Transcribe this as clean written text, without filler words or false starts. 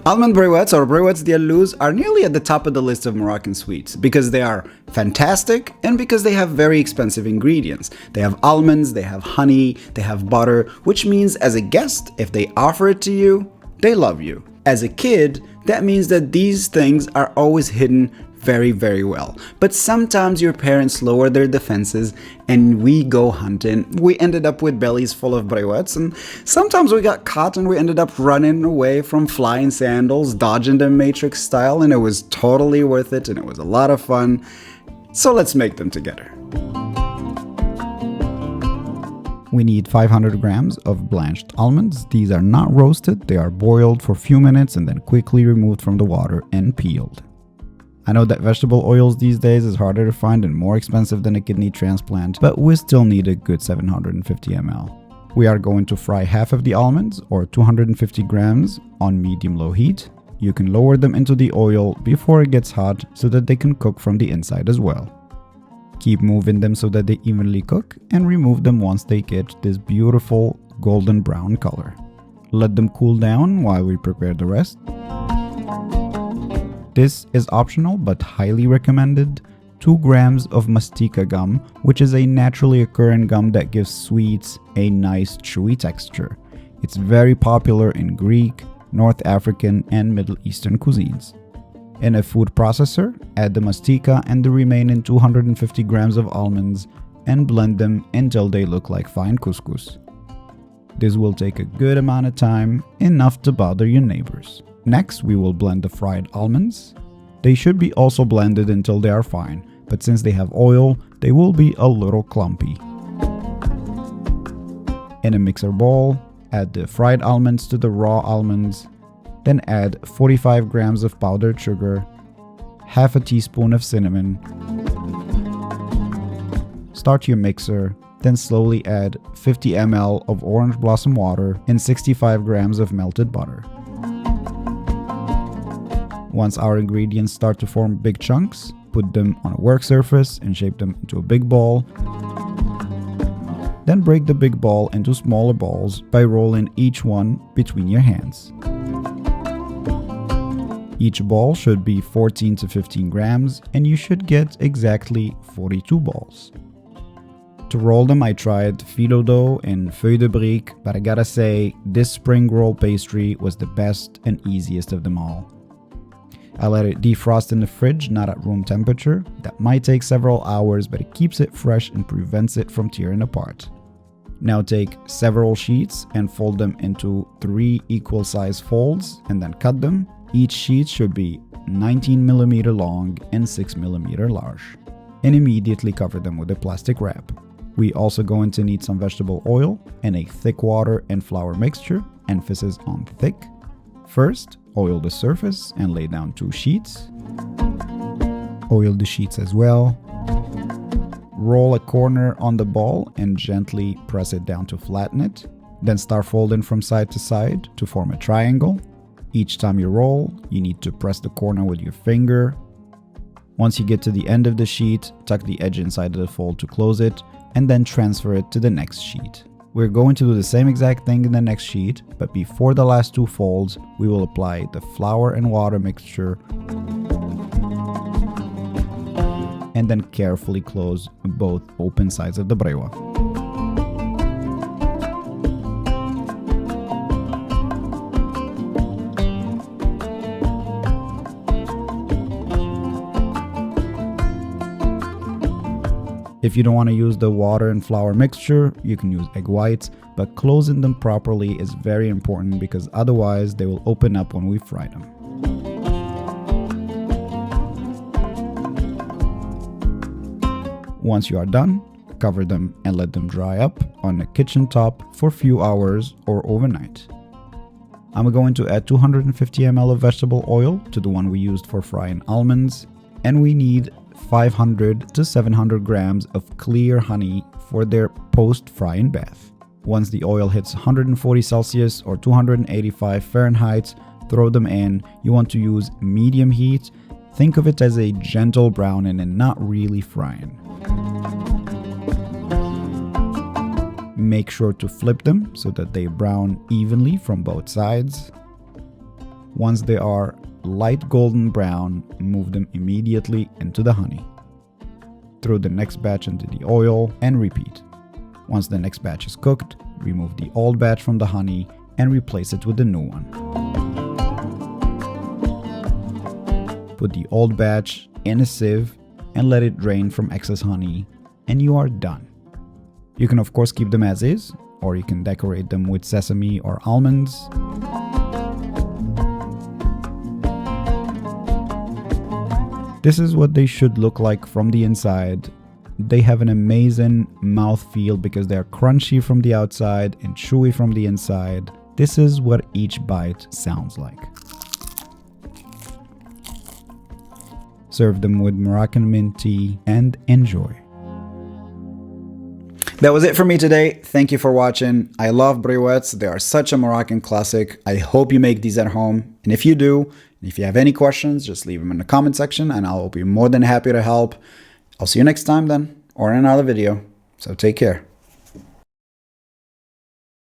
Almond Briouates or Briouates باللوز are nearly at the top of the list of Moroccan sweets because they are fantastic and because they have very expensive ingredients. They have almonds, they have honey, they have butter, which means as a guest, if they offer it to you, they love you. As a kid, that means that these things are always hidden very, very well. But sometimes your parents lower their defenses and we go hunting. We ended up with bellies full of briouates, and sometimes we got caught and we ended up running away from flying sandals, dodging them Matrix style, and it was totally worth it and it was a lot of fun. So let's make them together. We need 500 grams of blanched almonds. These are not roasted, they are boiled for a few minutes and then quickly removed from the water and peeled. I know that vegetable oils these days is harder to find and more expensive than a kidney transplant, but we still need a good 750 ml. We are going to fry half of the almonds, or 250 grams, on medium-low heat. You can lower them into the oil before it gets hot so that they can cook from the inside as well. Keep moving them so that they evenly cook and remove them once they get this beautiful golden brown color. Let them cool down while we prepare the rest. This is optional but highly recommended. 2 grams of Mastika Gum, which is a naturally occurring gum that gives sweets a nice chewy texture. It's very popular in Greek, North African and Middle Eastern cuisines. In a food processor, add the mastika and the remaining 250 grams of almonds and blend them until they look like fine couscous. This will take a good amount of time, enough to bother your neighbors. Next, we will blend the fried almonds. They should be also blended until they are fine, but since they have oil, they will be a little clumpy. In a mixer bowl, add the fried almonds to the raw almonds, then add 45 grams of powdered sugar, half a teaspoon of cinnamon. Start your mixer, then slowly add 50 ml of orange blossom water and 65 grams of melted butter. Once our ingredients start to form big chunks, put them on a work surface and shape them into a big ball. Then break the big ball into smaller balls by rolling each one between your hands. Each ball should be 14 to 15 grams and you should get exactly 42 balls. To roll them, I tried phyllo dough and feuille de brique, but I gotta say, this spring roll pastry was the best and easiest of them all. I let it defrost in the fridge, not at room temperature. That might take several hours, but it keeps it fresh and prevents it from tearing apart. Now take several sheets and fold them into 3 equal size folds and then cut them. Each sheet should be 19 millimeter long and 6 millimeter large. And immediately cover them with a plastic wrap. We also going to need some vegetable oil and a thick water and flour mixture, emphasis on thick. First, oil the surface and lay down 2 sheets. Oil the sheets as well. Roll a corner on the ball and gently press it down to flatten it. Then start folding from side to side to form a triangle. Each time you roll, you need to press the corner with your finger. Once you get to the end of the sheet, tuck the edge inside of the fold to close it, and then transfer it to the next sheet. We're going to do the same exact thing in the next sheet, but before the last 2 folds, we will apply the flour and water mixture and then carefully close both open sides of the briouat. If you don't want to use the water and flour mixture, you can use egg whites, but closing them properly is very important because otherwise they will open up when we fry them. Once you are done, cover them and let them dry up on a kitchen top for a few hours or overnight. I'm going to add 250 ml of vegetable oil to the one we used for frying almonds, and we need 500 to 700 grams of clear honey for their post-frying bath. Once the oil hits 140 Celsius or 285 Fahrenheit, throw them in. You want to use medium heat. Think of it as a gentle browning and not really frying. Make sure to flip them so that they brown evenly from both sides. Once they are light golden brown, move them immediately into the honey. Throw the next batch into the oil and repeat. Once the next batch is cooked, remove the old batch from the honey and replace it with the new one. Put the old batch in a sieve and let it drain from excess honey, and you are done. You can of course keep them as is, or you can decorate them with sesame or almonds. This is what they should look like from the inside. They have an amazing mouthfeel because they are crunchy from the outside and chewy from the inside. This is what each bite sounds like. Serve them with Moroccan mint tea and enjoy. That was it for me today. Thank you for watching. I love briwats. They are such a Moroccan classic. I hope you make these at home. And if you do, if you have any questions, just leave them in the comment section and I'll be more than happy to help. I'll see you next time then, or in another video. So take care.